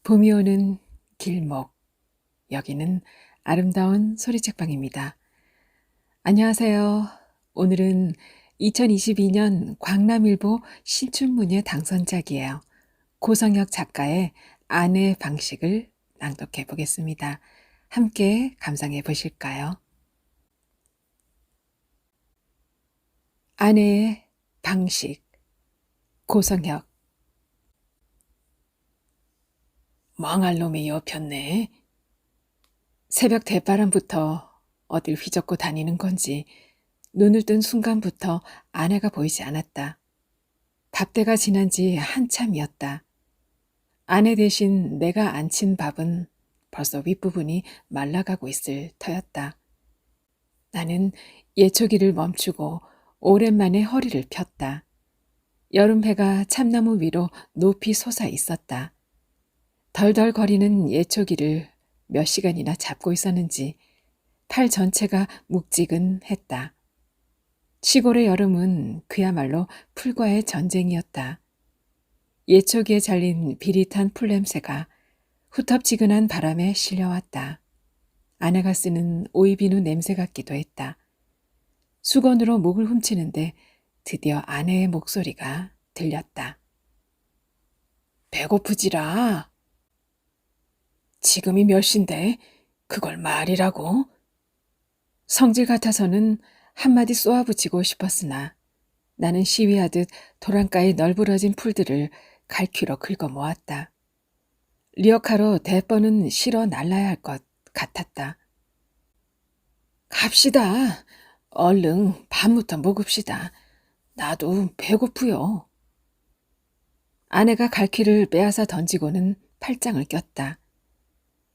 봄이 오는 길목, 여기는 아름다운 소리책방입니다. 안녕하세요. 오늘은 2022년 광남일보 신춘문예 당선작이에요. 고성혁 작가의 아내의 방식을 낭독해 보겠습니다. 함께 감상해 보실까요? 아내의 방식, 고성혁. 망할 놈이 엿폈네. 새벽 대바람부터 어딜 휘젓고 다니는 건지 눈을 뜬 순간부터 아내가 보이지 않았다. 밥때가 지난 지 한참이었다. 아내 대신 내가 안친 밥은 벌써 윗부분이 말라가고 있을 터였다. 나는 예초기를 멈추고 오랜만에 허리를 폈다. 여름 해가 참나무 위로 높이 솟아 있었다. 덜덜거리는 예초기를 몇 시간이나 잡고 있었는지 팔 전체가 묵지근했다. 시골의 여름은 그야말로 풀과의 전쟁이었다. 예초기에 잘린 비릿한 풀냄새가 후텁지근한 바람에 실려왔다. 아내가 쓰는 오이비누 냄새 같기도 했다. 수건으로 목을 훔치는데 드디어 아내의 목소리가 들렸다. 배고프지라. 지금이 몇 시인데 그걸 말이라고? 성질 같아서는 한마디 쏘아붙이고 싶었으나 나는 시위하듯 도랑가에 널브러진 풀들을 갈퀴로 긁어 모았다. 리어카로 대번은 실어 날라야 할 것 같았다. 갑시다. 얼른 밥부터 먹읍시다. 나도 배고프요. 아내가 갈퀴를 빼앗아 던지고는 팔짱을 꼈다.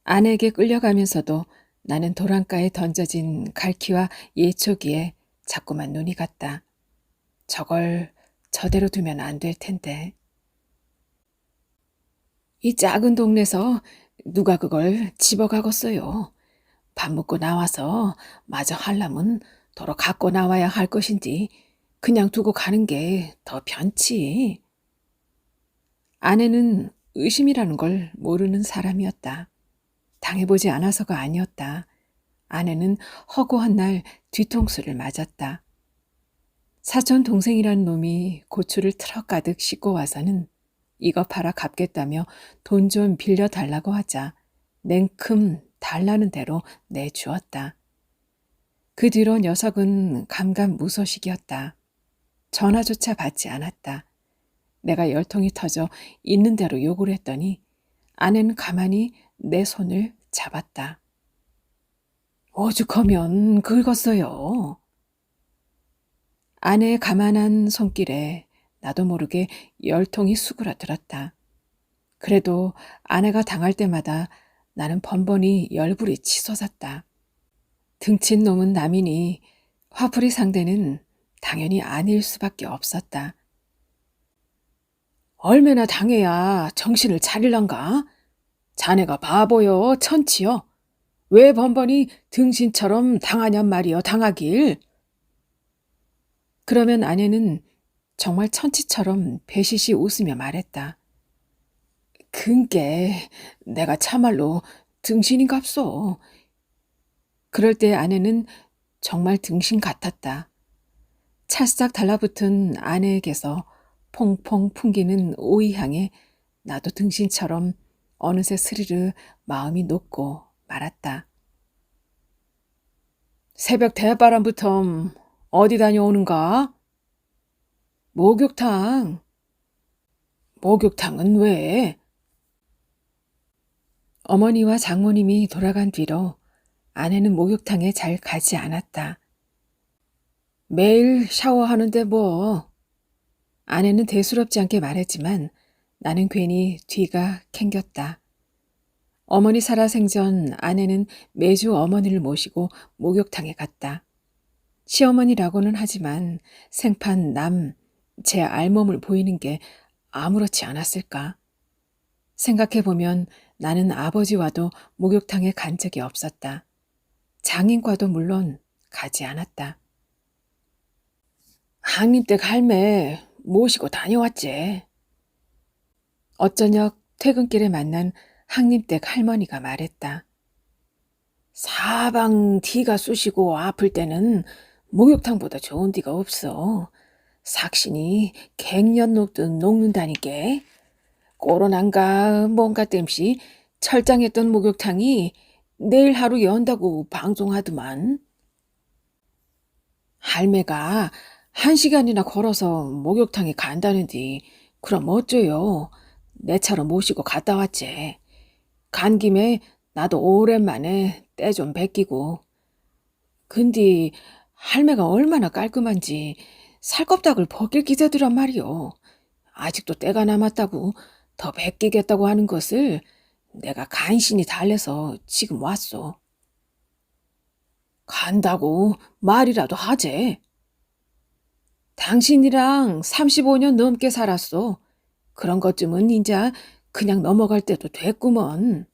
아내에게 끌려가면서도 나는 도랑가에 던져진 갈퀴와 예초기에 자꾸만 눈이 갔다. 저걸 저대로 두면 안 될 텐데. 이 작은 동네에서 누가 그걸 집어가겠어요. 밥 먹고 나와서 마저 하려면 도로 갖고 나와야 할 것인지 그냥 두고 가는 게 더 편치. 아내는 의심이라는 걸 모르는 사람이었다. 당해보지 않아서가 아니었다. 아내는 허구한 날 뒤통수를 맞았다. 사촌 동생이란 놈이 고추를 트럭 가득 싣고 와서는 이거 팔아 갚겠다며 돈 좀 빌려달라고 하자 냉큼 달라는 대로 내주었다. 그 뒤로 녀석은 감감무소식이었다. 전화조차 받지 않았다. 내가 열통이 터져 있는 대로 욕을 했더니 아내는 가만히 내 손을 잡았다. 오죽하면 긁었어요. 아내의 가만한 손길에 나도 모르게 열통이 수그러들었다. 그래도 아내가 당할 때마다 나는 번번이 열불이 치솟았다. 등친 놈은 남이니 화풀이 상대는 당연히 아내일 수밖에 없었다. 얼마나 당해야 정신을 차릴런가? 자네가 바보요, 천치요. 왜 번번이 등신처럼 당하냔 말이여, 당하길. 그러면 아내는 정말 천치처럼 배시시 웃으며 말했다. 근게 내가 참말로 등신인갑소. 그럴 때 아내는 정말 등신 같았다. 찰싹 달라붙은 아내에게서 퐁퐁 풍기는 오이향에 나도 등신처럼 어느새 스르르 마음이 녹고 말았다. 새벽 대바람부터 어디 다녀오는가? 목욕탕. 목욕탕은 왜? 어머니와 장모님이 돌아간 뒤로 아내는 목욕탕에 잘 가지 않았다. 매일 샤워하는데 뭐. 아내는 대수롭지 않게 말했지만 나는 괜히 뒤가 캥겼다. 어머니 살아생전 아내는 매주 어머니를 모시고 목욕탕에 갔다. 시어머니라고는 하지만 생판 제 알몸을 보이는 게 아무렇지 않았을까. 생각해보면 나는 아버지와도 목욕탕에 간 적이 없었다. 장인과도 물론 가지 않았다. 항림댁 할매 모시고 다녀왔지. 어쩌녁 퇴근길에 만난 항림댁 할머니가 말했다. 사방 뒤가 쑤시고 아플 때는 목욕탕보다 좋은 데가 없어. 삭신이 갱년 녹듯 녹는다니께. 코로나인가 뭔가 땜시 철장했던 목욕탕이 내일 하루 연다고 방송하더만. 할매가 1시간이나 걸어서 목욕탕에 간다는디 그럼 어쩌요? 내 차로 모시고 갔다 왔지. 간 김에 나도 오랜만에 때 좀 베끼고. 근데 할매가 얼마나 깔끔한지 살껍닥을 벗길 기세더란 말이오. 아직도 때가 남았다고 더 베끼겠다고 하는 것을 내가 간신히 달래서 지금 왔소. 간다고 말이라도 하재. 당신이랑 35년 넘게 살았어. 그런 것쯤은 인자 그냥 넘어갈 때도 됐구먼.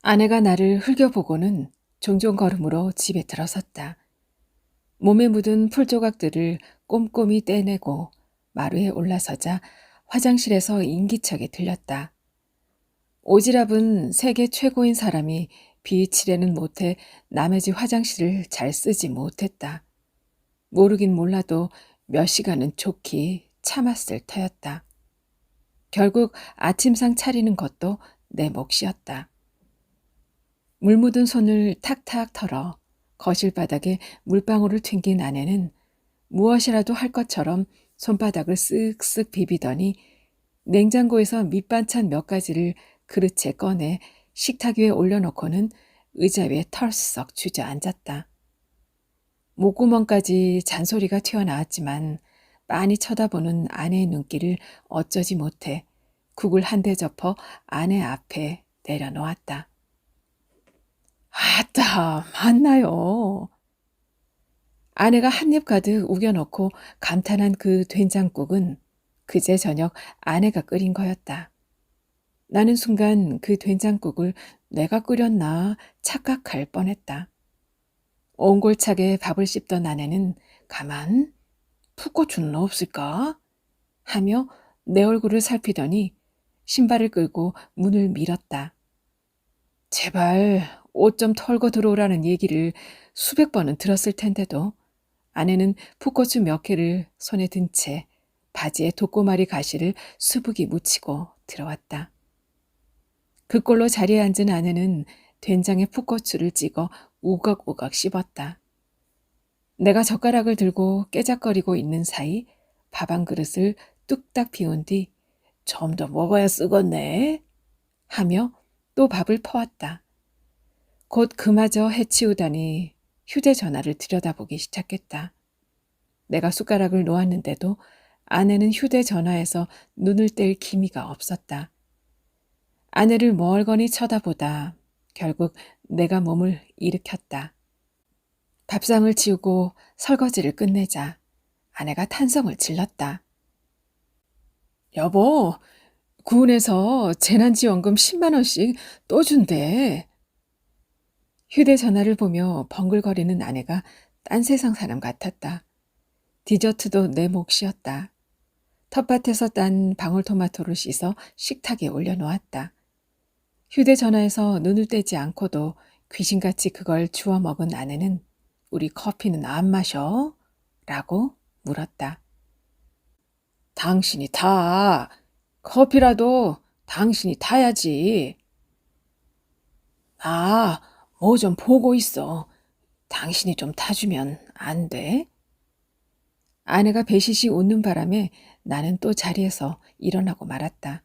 아내가 나를 흘겨보고는 종종 걸음으로 집에 들어섰다. 몸에 묻은 풀조각들을 꼼꼼히 떼내고 마루에 올라서자 화장실에서 인기척에 들렸다. 오지랖은 세계 최고인 사람이 비치레는 못해 남의 집 화장실을 잘 쓰지 못했다. 모르긴 몰라도 몇 시간은 좋게 참았을 터였다. 결국 아침상 차리는 것도 내 몫이었다. 물 묻은 손을 탁탁 털어 거실 바닥에 물방울을 튕긴 아내는 무엇이라도 할 것처럼 손바닥을 쓱쓱 비비더니 냉장고에서 밑반찬 몇 가지를 그릇에 꺼내 식탁 위에 올려놓고는 의자 위에 털썩 주저앉았다. 목구멍까지 잔소리가 튀어나왔지만 빤히 쳐다보는 아내의 눈길을 어쩌지 못해 국을 한 대 접어 아내 앞에 내려놓았다. 아따, 맞나요? 아내가 한 입 가득 우겨넣고 감탄한 그 된장국은 그제 저녁 아내가 끓인 거였다. 나는 순간 그 된장국을 내가 끓였나 착각할 뻔했다. 옹골차게 밥을 씹던 아내는 가만 풋고추는 없을까? 하며 내 얼굴을 살피더니 신발을 끌고 문을 밀었다. 제발 옷 좀 털고 들어오라는 얘기를 수백 번은 들었을 텐데도 아내는 풋고추 몇 개를 손에 든 채 바지에 독고마리 가시를 수북이 묻히고 들어왔다. 그 꼴로 자리에 앉은 아내는 된장에 풋고추를 찍어 우걱우걱 씹었다. 내가 젓가락을 들고 깨작거리고 있는 사이 밥 한 그릇을 뚝딱 비운 뒤 좀 더 먹어야 쓰겄네 하며 또 밥을 퍼왔다. 곧 그마저 해치우다니 휴대전화를 들여다보기 시작했다. 내가 숟가락을 놓았는데도 아내는 휴대전화에서 눈을 뗄 기미가 없었다. 아내를 멀거니 쳐다보다 결국 내가 몸을 일으켰다. 밥상을 치우고 설거지를 끝내자 아내가 탄성을 질렀다. 여보, 구은에서 재난지원금 10만 원씩 또 준대. 휴대전화를 보며 벙글거리는 아내가 딴 세상 사람 같았다. 디저트도 내 몫이었다. 텃밭에서 딴 방울토마토를 씻어 식탁에 올려놓았다. 휴대전화에서 눈을 떼지 않고도 귀신같이 그걸 주워 먹은 아내는 우리 커피는 안 마셔? 라고 물었다. 당신이 타. 커피라도 당신이 타야지. 아, 뭐 좀 보고 있어. 당신이 좀 타주면 안 돼? 아내가 배시시 웃는 바람에 나는 또 자리에서 일어나고 말았다.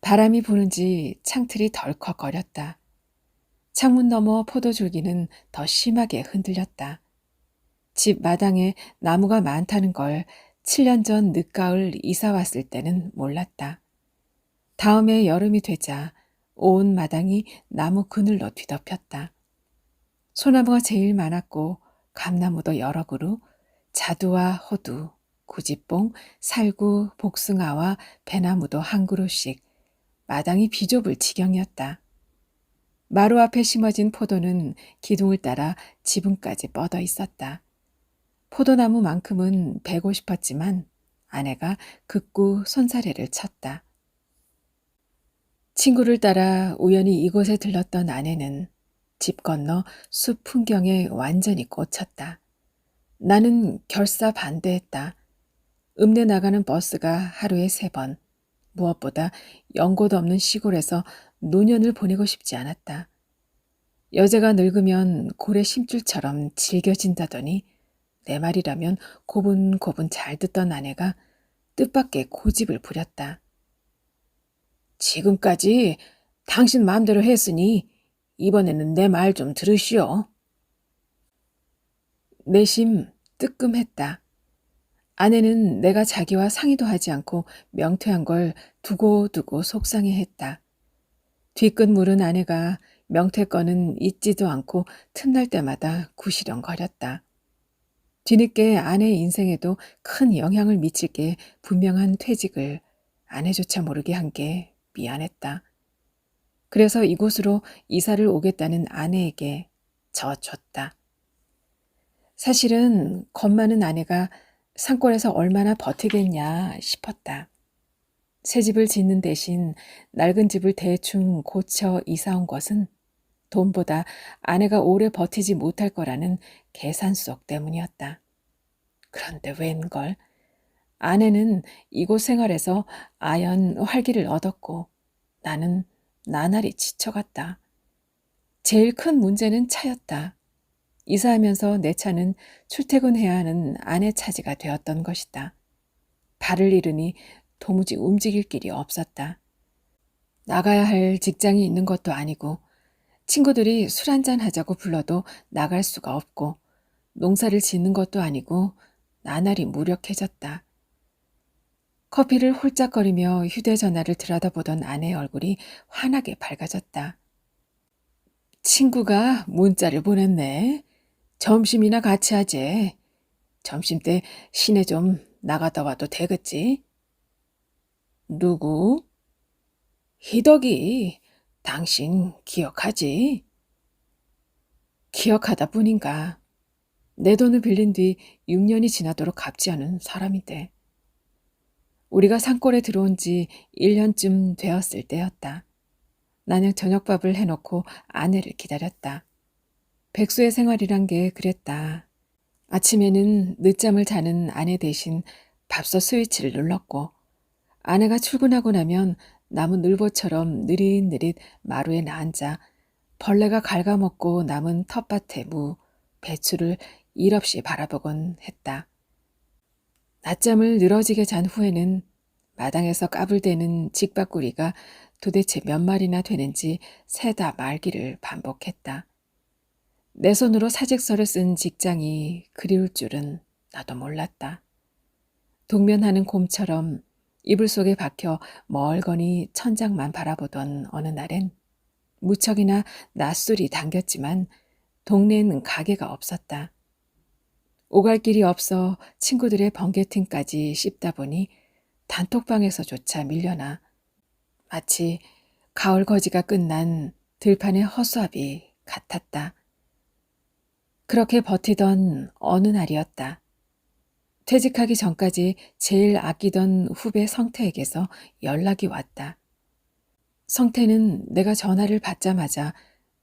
바람이 부는지 창틀이 덜컥거렸다. 창문 너머 포도줄기는 더 심하게 흔들렸다. 집 마당에 나무가 많다는 걸 7년 전 늦가을 이사 왔을 때는 몰랐다. 다음해 여름이 되자 온 마당이 나무 그늘로 뒤덮였다. 소나무가 제일 많았고 감나무도 여러 그루, 자두와 호두, 구지뽕, 살구, 복숭아와 배나무도 한 그루씩 마당이 비좁을 지경이었다. 마루 앞에 심어진 포도는 기둥을 따라 지붕까지 뻗어 있었다. 포도나무만큼은 베고 싶었지만 아내가 극구 손사래를 쳤다. 친구를 따라 우연히 이곳에 들렀던 아내는 집 건너 숲 풍경에 완전히 꽂혔다. 나는 결사 반대했다. 읍내 나가는 버스가 하루에 3번. 무엇보다 연고도 없는 시골에서 노년을 보내고 싶지 않았다. 여자가 늙으면 고래 심줄처럼 질겨진다더니 내 말이라면 고분고분 잘 듣던 아내가 뜻밖의 고집을 부렸다. 지금까지 당신 마음대로 했으니 이번에는 내 말 좀 들으시오. 내심 뜨끔했다. 아내는 내가 자기와 상의도 하지 않고 명퇴한 걸 두고두고 속상해했다. 뒤끝 물은 아내가 명퇴권은 잊지도 않고 틈날 때마다 구시렁거렸다. 뒤늦게 아내의 인생에도 큰 영향을 미칠 게 분명한 퇴직을 아내조차 모르게 한 게 미안했다. 그래서 이곳으로 이사를 오겠다는 아내에게 져줬다. 사실은 겁 많은 아내가 산골에서 얼마나 버티겠냐 싶었다. 새 집을 짓는 대신 낡은 집을 대충 고쳐 이사 온 것은 돈보다 아내가 오래 버티지 못할 거라는 계산 속 때문이었다. 그런데 웬걸? 아내는 이곳 생활에서 아연 활기를 얻었고 나는 나날이 지쳐갔다. 제일 큰 문제는 차였다. 이사하면서 내 차는 출퇴근해야 하는 아내 차지가 되었던 것이다. 발을 잃으니 도무지 움직일 길이 없었다. 나가야 할 직장이 있는 것도 아니고 친구들이 술 한잔 하자고 불러도 나갈 수가 없고 농사를 짓는 것도 아니고 나날이 무력해졌다. 커피를 홀짝거리며 휴대전화를 들여다보던 아내의 얼굴이 환하게 밝아졌다. 친구가 문자를 보냈네. 점심이나 같이 하재. 점심때 시내 좀 나갔다 와도 되겠지? 누구? 희덕이. 당신 기억하지? 기억하다 뿐인가. 내 돈을 빌린 뒤 6년이 지나도록 갚지 않은 사람인데. 우리가 산골에 들어온 지 1년쯤 되었을 때였다. 나는 저녁밥을 해놓고 아내를 기다렸다. 백수의 생활이란 게 그랬다. 아침에는 늦잠을 자는 아내 대신 밥솥 스위치를 눌렀고 아내가 출근하고 나면 나무 늘보처럼 느릿느릿 마루에 앉아 벌레가 갉아먹고 남은 텃밭의 무, 배추를 일없이 바라보곤 했다. 낮잠을 늘어지게 잔 후에는 마당에서 까불대는 직박구리가 도대체 몇 마리나 되는지 세다 말기를 반복했다. 내 손으로 사직서를 쓴 직장이 그리울 줄은 나도 몰랐다. 동면하는 곰처럼 이불 속에 박혀 멀거니 천장만 바라보던 어느 날엔 무척이나 낯술이 당겼지만 동네엔 가게가 없었다. 오갈 길이 없어 친구들의 번개팅까지 씹다 보니 단톡방에서조차 밀려나 마치 가을 거지가 끝난 들판의 허수아비 같았다. 그렇게 버티던 어느 날이었다. 퇴직하기 전까지 제일 아끼던 후배 성태에게서 연락이 왔다. 성태는 내가 전화를 받자마자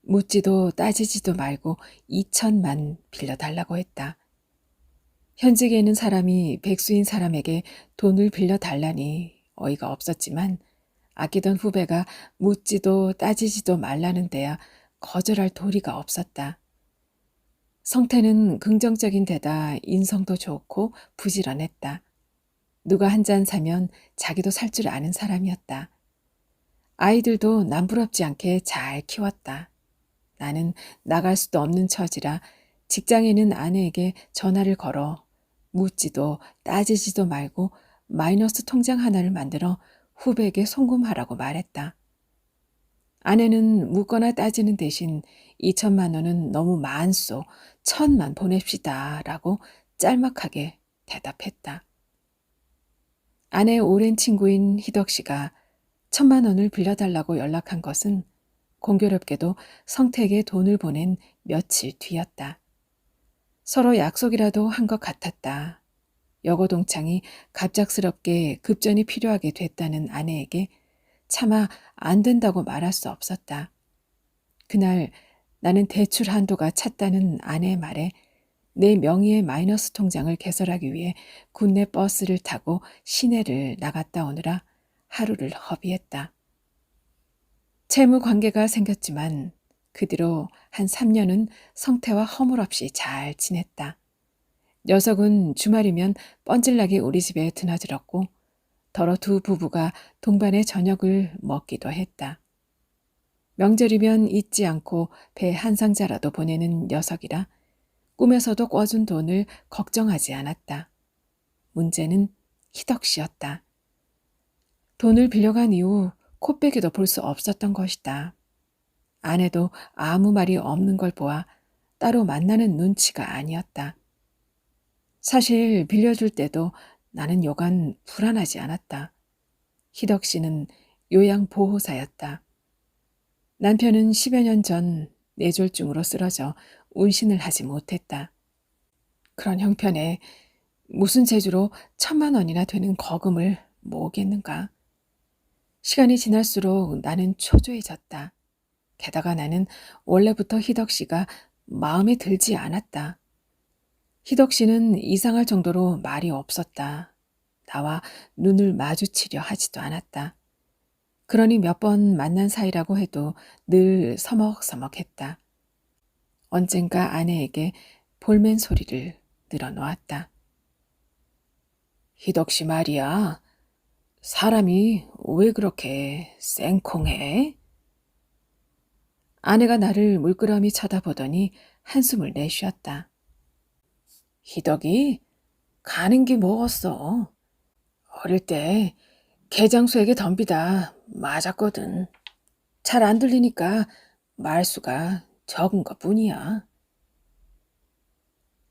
묻지도 따지지도 말고 2천만 빌려달라고 했다. 현직에 있는 사람이 백수인 사람에게 돈을 빌려달라니 어이가 없었지만 아끼던 후배가 묻지도 따지지도 말라는 데야 거절할 도리가 없었다. 성태는 긍정적인 데다 인성도 좋고 부지런했다. 누가 한 잔 사면 자기도 살 줄 아는 사람이었다. 아이들도 남부럽지 않게 잘 키웠다. 나는 나갈 수도 없는 처지라 직장에는 아내에게 전화를 걸어 묻지도 따지지도 말고 마이너스 통장 하나를 만들어 후배에게 송금하라고 말했다. 아내는 묻거나 따지는 대신 2천만 원은 너무 많소, 1,000만 보냅시다 라고 짤막하게 대답했다. 아내의 오랜 친구인 희덕 씨가 1,000만 원을 빌려달라고 연락한 것은 공교롭게도 성택에 돈을 보낸 며칠 뒤였다. 서로 약속이라도 한 것 같았다. 여고동창이 갑작스럽게 급전이 필요하게 됐다는 아내에게 차마 안 된다고 말할 수 없었다. 그날 나는 대출 한도가 찼다는 아내의 말에 내 명의의 마이너스 통장을 개설하기 위해 국내 버스를 타고 시내를 나갔다 오느라 하루를 허비했다. 채무 관계가 생겼지만 그 뒤로 한 3년은 성태와 허물없이 잘 지냈다. 녀석은 주말이면 뻔질나게 우리 집에 드나들었고 더러 두 부부가 동반의 저녁을 먹기도 했다. 명절이면 잊지 않고 배 한 상자라도 보내는 녀석이라 꿈에서도 꿔준 돈을 걱정하지 않았다. 문제는 희덕씨였다. 돈을 빌려간 이후 코빼기도 볼 수 없었던 것이다. 아내도 아무 말이 없는 걸 보아 따로 만나는 눈치가 아니었다. 사실 빌려줄 때도 나는 여간 불안하지 않았다. 희덕씨는 요양보호사였다. 남편은 10여 년 전 뇌졸중으로 쓰러져 운신을 하지 못했다. 그런 형편에 무슨 재주로 1,000만 원이나 되는 거금을 모으겠는가. 시간이 지날수록 나는 초조해졌다. 게다가 나는 원래부터 희덕 씨가 마음에 들지 않았다. 희덕 씨는 이상할 정도로 말이 없었다. 나와 눈을 마주치려 하지도 않았다. 그러니 몇 번 만난 사이라고 해도 늘 서먹서먹했다. 언젠가 아내에게 볼멘 소리를 늘어놓았다. 희덕 씨 말이야. 사람이 왜 그렇게 쌩콩해? 아내가 나를 물끄러미 쳐다보더니 한숨을 내쉬었다. 희덕이 가는 게 뭐겠어. 어릴 때 개장수에게 덤비다 맞았거든. 잘 안 들리니까 말수가 적은 것뿐이야.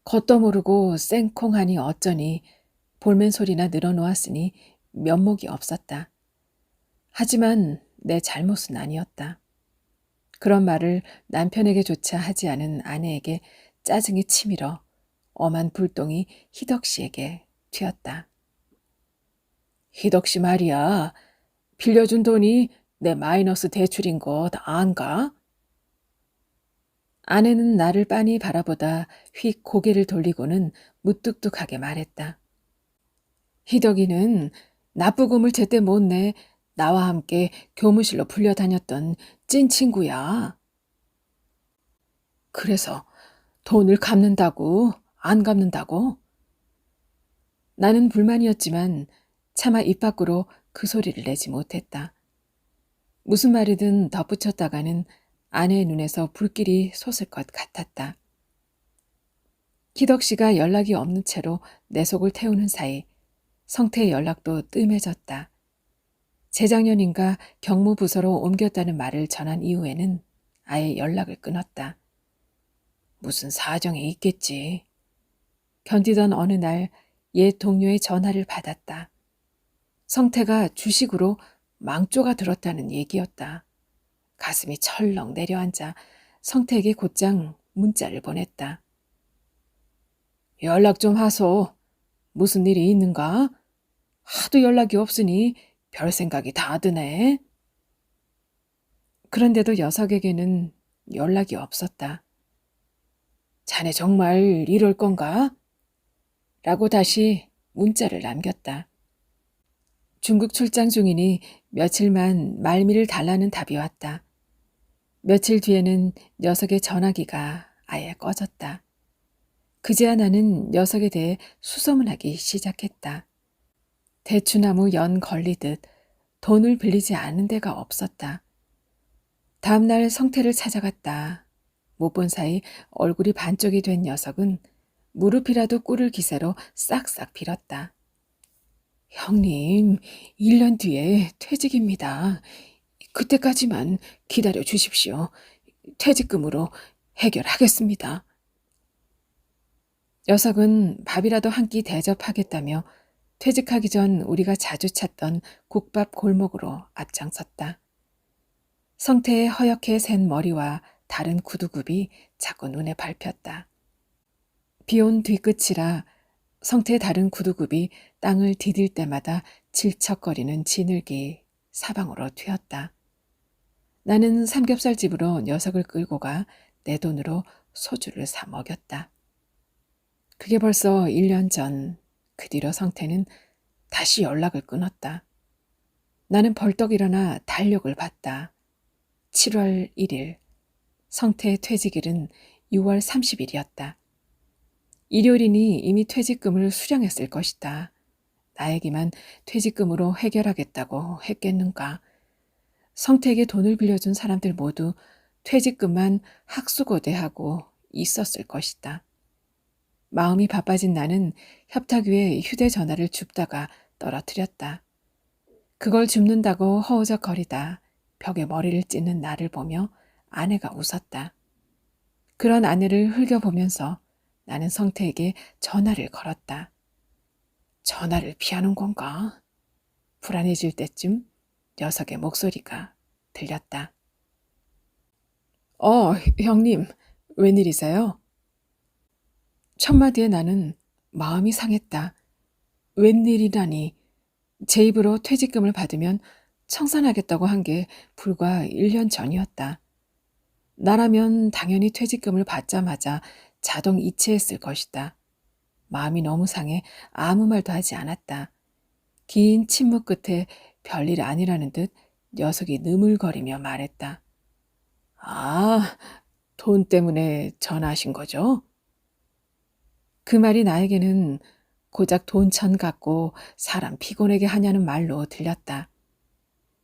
겉도 모르고 쌩콩하니 어쩌니 볼멘 소리나 늘어놓았으니 면목이 없었다. 하지만 내 잘못은 아니었다. 그런 말을 남편에게조차 하지 않은 아내에게 짜증이 치밀어 엄한 불똥이 희덕 씨에게 튀었다. 희덕 씨 말이야. 빌려준 돈이 내 마이너스 대출인 것 안가? 아내는 나를 빤히 바라보다 휙 고개를 돌리고는 무뚝뚝하게 말했다. 희덕이는 납부금을 제때 못 내 나와 함께 교무실로 불려다녔던 찐 친구야. 그래서 돈을 갚는다고, 안 갚는다고? 나는 불만이었지만 차마 입 밖으로 그 소리를 내지 못했다. 무슨 말이든 덧붙였다가는 아내의 눈에서 불길이 솟을 것 같았다. 희덕 씨가 연락이 없는 채로 내 속을 태우는 사이 성태의 연락도 뜸해졌다. 재작년인가 경무부서로 옮겼다는 말을 전한 이후에는 아예 연락을 끊었다. 무슨 사정이 있겠지. 견디던 어느 날 옛 동료의 전화를 받았다. 성태가 주식으로 망조가 들었다는 얘기였다. 가슴이 철렁 내려앉아 성태에게 곧장 문자를 보냈다. 연락 좀 하소. 무슨 일이 있는가? 하도 연락이 없으니 별 생각이 다 드네. 그런데도 녀석에게는 연락이 없었다. 자네 정말 이럴 건가? 라고 다시 문자를 남겼다. 중국 출장 중이니 며칠만 말미를 달라는 답이 왔다. 며칠 뒤에는 녀석의 전화기가 아예 꺼졌다. 그제야 나는 녀석에 대해 수소문하기 시작했다. 대추나무 연 걸리듯 돈을 빌리지 않은 데가 없었다. 다음날 성태를 찾아갔다. 못 본 사이 얼굴이 반쪽이 된 녀석은 무릎이라도 꿇을 기세로 싹싹 빌었다. 형님, 1년 뒤에 퇴직입니다. 그때까지만 기다려 주십시오. 퇴직금으로 해결하겠습니다. 녀석은 밥이라도 한 끼 대접하겠다며 퇴직하기 전 우리가 자주 찾던 국밥 골목으로 앞장섰다. 성태의 허옇게 샌 머리와 다른 구두굽이 자꾸 눈에 밟혔다. 비온 뒤끝이라 성태의 다른 구두굽이 땅을 디딜 때마다 질척거리는 진흙이 사방으로 튀었다. 나는 삼겹살집으로 녀석을 끌고 가 내 돈으로 소주를 사 먹였다. 그게 벌써 1년 전. 그 뒤로 성태는 다시 연락을 끊었다. 나는 벌떡 일어나 달력을 봤다. 7월 1일, 성태의 퇴직일은 6월 30일이었다. 일요일이니 이미 퇴직금을 수령했을 것이다. 나에게만 퇴직금으로 해결하겠다고 했겠는가. 성태에게 돈을 빌려준 사람들 모두 퇴직금만 학수고대하고 있었을 것이다. 마음이 바빠진 나는 협탁 위에 휴대전화를 줍다가 떨어뜨렸다. 그걸 줍는다고 허우적거리다 벽에 머리를 찢는 나를 보며 아내가 웃었다. 그런 아내를 흘겨보면서 나는 성태에게 전화를 걸었다. 전화를 피하는 건가? 불안해질 때쯤 녀석의 목소리가 들렸다. 형님, 웬일이세요? 첫 마디에 나는 마음이 상했다. 웬일이라니. 제 입으로 퇴직금을 받으면 청산하겠다고 한 게 불과 1년 전이었다. 나라면 당연히 퇴직금을 받자마자 자동 이체했을 것이다. 마음이 너무 상해 아무 말도 하지 않았다. 긴 침묵 끝에 별일 아니라는 듯 녀석이 느물거리며 말했다. 아, 돈 때문에 전화하신 거죠? 그 말이 나에게는 고작 돈천 갖고 사람 피곤하게 하냐는 말로 들렸다.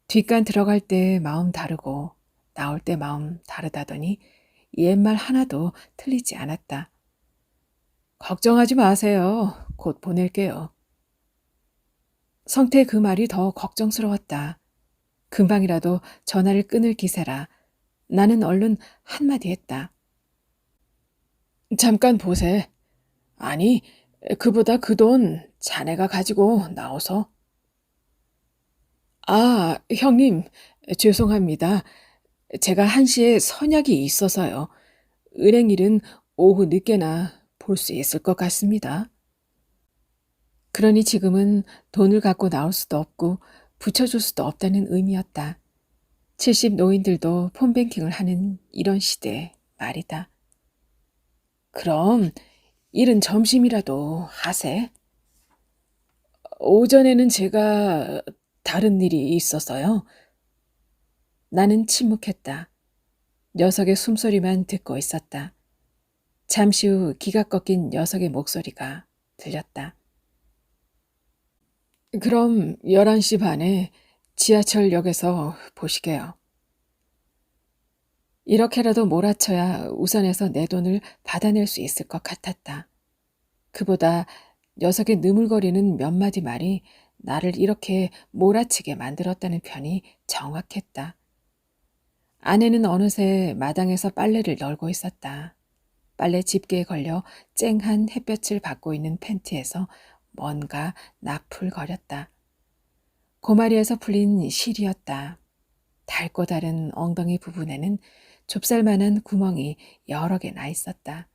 뒷간 들어갈 때 마음 다르고 나올 때 마음 다르다더니 옛말 하나도 틀리지 않았다. 걱정하지 마세요. 곧 보낼게요. 성태의 그 말이 더 걱정스러웠다. 금방이라도 전화를 끊을 기세라 나는 얼른 한마디 했다. 잠깐 보세. 아니, 그보다 그 돈 자네가 가지고 나오소. 아, 형님, 죄송합니다. 제가 1시에 선약이 있어서요. 은행 일은 오후 늦게나 볼 수 있을 것 같습니다. 그러니 지금은 돈을 갖고 나올 수도 없고 붙여줄 수도 없다는 의미였다. 70 노인들도 폰뱅킹을 하는 이런 시대 말이다. 그럼 일은 점심이라도 하세. 오전에는 제가 다른 일이 있어서요. 나는 침묵했다. 녀석의 숨소리만 듣고 있었다. 잠시 후 기가 꺾인 녀석의 목소리가 들렸다. 그럼 11시 반에 지하철역에서 보시게요. 이렇게라도 몰아쳐야 우선에서 내 돈을 받아낼 수 있을 것 같았다. 그보다 녀석의 느물거리는 몇 마디 말이 나를 이렇게 몰아치게 만들었다는 편이 정확했다. 아내는 어느새 마당에서 빨래를 널고 있었다. 빨래 집게에 걸려 쨍한 햇볕을 받고 있는 팬티에서 뭔가 나풀거렸다. 고마리에서 풀린 실이었다. 닳고 다른 엉덩이 부분에는 좁쌀만한 구멍이 여러 개 나 있었다.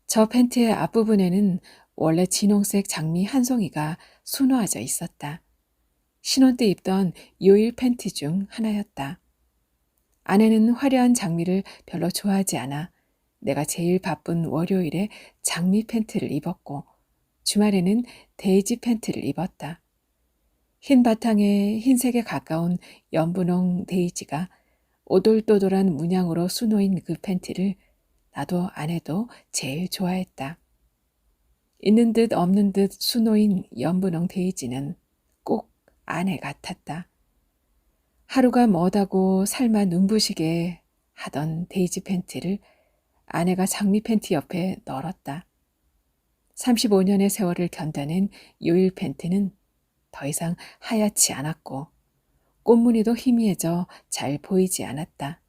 저 팬티의 앞부분에는 원래 진홍색 장미 한 송이가 수놓아져 있었다. 신혼 때 입던 요일 팬티 중 하나였다. 아내는 화려한 장미를 별로 좋아하지 않아 내가 제일 바쁜 월요일에 장미 팬티를 입었고 주말에는 데이지 팬티를 입었다. 흰 바탕에 흰색에 가까운 연분홍 데이지가 오돌도돌한 문양으로 수놓인 그 팬티를 나도 아내도 제일 좋아했다. 있는 듯 없는 듯 수놓인 연분홍 데이지는 꼭 아내 같았다. 하루가 머다고 삶아 눈부시게 하던 데이지 팬티를 아내가 장미 팬티 옆에 널었다. 35년의 세월을 견뎌낸 요일 팬티는 더 이상 하얗지 않았고 꽃무늬도 희미해져 잘 보이지 않았다.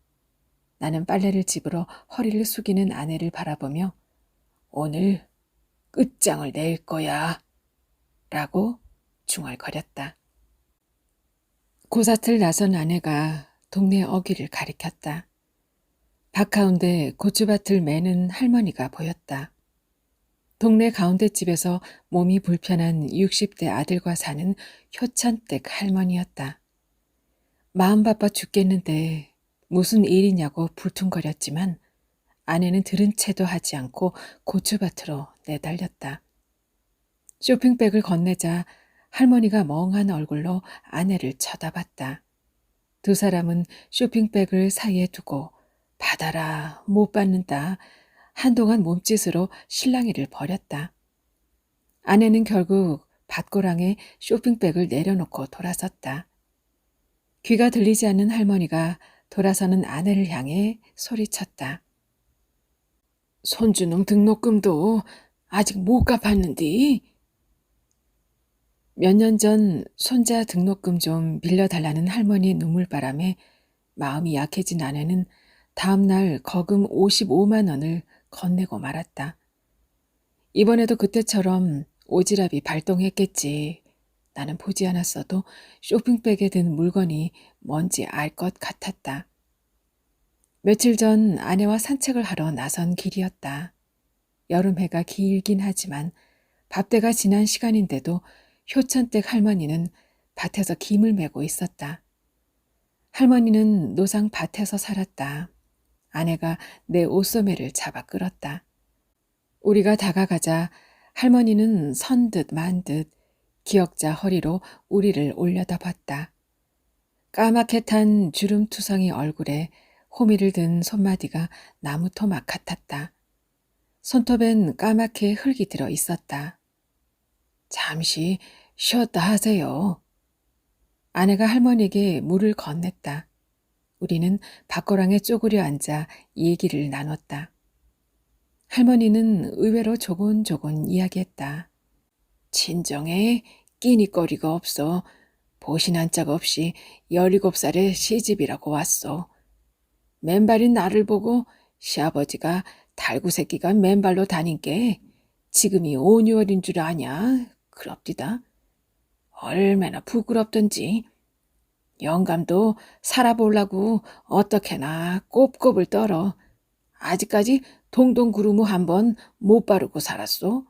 나는 빨래를 집으러 허리를 숙이는 아내를 바라보며 오늘 끝장을 낼 거야 라고 중얼거렸다. 고사틀 나선 아내가 동네 어귀를 가리켰다. 밭 가운데 고추밭을 매는 할머니가 보였다. 동네 가운데 집에서 몸이 불편한 60대 아들과 사는 효천댁 할머니였다. 마음 바빠 죽겠는데 무슨 일이냐고 불퉁거렸지만 아내는 들은 채도 하지 않고 고추밭으로 내달렸다. 쇼핑백을 건네자 할머니가 멍한 얼굴로 아내를 쳐다봤다. 두 사람은 쇼핑백을 사이에 두고 받아라, 못 받는다. 한동안 몸짓으로 실랑이를 벌였다. 아내는 결국 밭고랑에 쇼핑백을 내려놓고 돌아섰다. 귀가 들리지 않는 할머니가 돌아서는 아내를 향해 소리쳤다. 손주놈 등록금도 아직 못 갚았는디. 몇 년 전 손자 등록금 좀 빌려달라는 할머니의 눈물바람에 마음이 약해진 아내는 다음날 거금 55만 원을 건네고 말았다. 이번에도 그때처럼 오지랖이 발동했겠지. 나는 보지 않았어도 쇼핑백에 든 물건이 뭔지 알 것 같았다. 며칠 전 아내와 산책을 하러 나선 길이었다. 여름 해가 길긴 하지만 밥때가 지난 시간인데도 효천댁 할머니는 밭에서 김을 메고 있었다. 할머니는 노상 밭에서 살았다. 아내가 내 옷소매를 잡아 끌었다. 우리가 다가가자 할머니는 선 듯 만 듯 기역자 허리로 우리를 올려다 봤다. 까맣게 탄 주름투성이 얼굴에 호미를 든 손마디가 나무 토막 같았다. 손톱엔 까맣게 흙이 들어 있었다. 잠시 쉬었다 하세요. 아내가 할머니에게 물을 건넸다. 우리는 밭고랑에 쪼그려 앉아 얘기를 나눴다. 할머니는 의외로 조곤조곤 이야기했다. 친정에 끼니거리가 없어 보신 한 짝 없이 17살에 시집이라고 왔어. 맨발인 나를 보고 시아버지가 달구 새끼가 맨발로 다닌 게 지금이 5, 6월인 줄 아냐? 그럽디다. 얼마나 부끄럽던지. 영감도 살아보려고 어떻게나 꼽꼽을 떨어. 아직까지 동동구루무 한 번 못 바르고 살았소.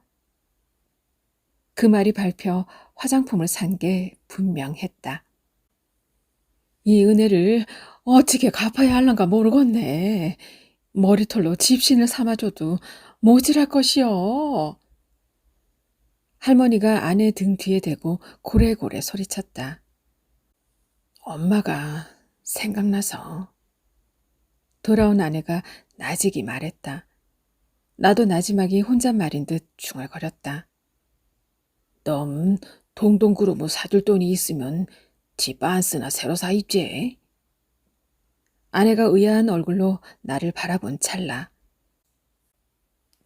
그 말이 밟혀 화장품을 산 게 분명했다. 이 은혜를 어떻게 갚아야 할란가 모르겠네. 머리털로 집신을 삼아줘도 모질할 것이여. 할머니가 아내 등 뒤에 대고 고래고래 소리쳤다. 엄마가 생각나서. 돌아온 아내가 나직이 말했다. 나도 나지막이 혼잣말인 듯 중얼거렸다. 넌 동동구루무 사줄 돈이 있으면 집 안쓰나 새로 사 입지. 아내가 의아한 얼굴로 나를 바라본 찰나.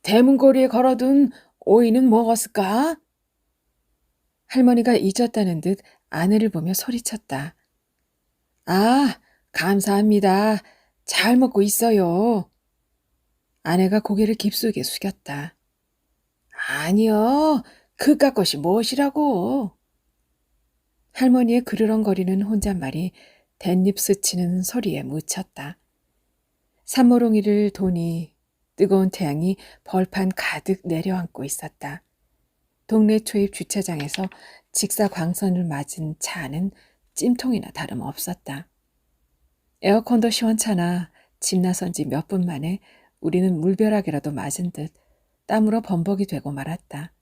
대문고리에 걸어둔 오이는 먹었을까? 할머니가 잊었다는 듯 아내를 보며 소리쳤다. 아, 감사합니다. 잘 먹고 있어요. 아내가 고개를 깊숙이 숙였다. 아니요, 그깟 것이 무엇이라고. 할머니의 그르렁거리는 혼잣말이 댄잎 스치는 소리에 묻혔다. 산모롱이를 도니 뜨거운 태양이 벌판 가득 내려앉고 있었다. 동네 초입 주차장에서 직사광선을 맞은 차 안은 찜통이나 다름없었다. 에어컨도 시원찮아 집 나선 지 몇 분 만에 우리는 물벼락이라도 맞은 듯 땀으로 범벅이 되고 말았다.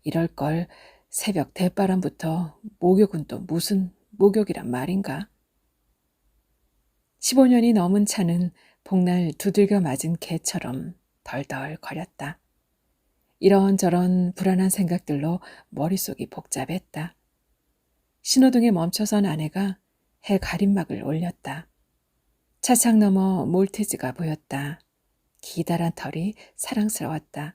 이럴 걸 새벽 대바람부터 목욕은 또 무슨 목욕이란 말인가. 15년이 넘은 차는 복날 두들겨 맞은 개처럼 덜덜 거렸다. 이런저런 불안한 생각들로 머릿속이 복잡했다. 신호등에 멈춰선 아내가 해 가림막을 올렸다. 차창 너머 몰티즈가 보였다. 기다란 털이 사랑스러웠다.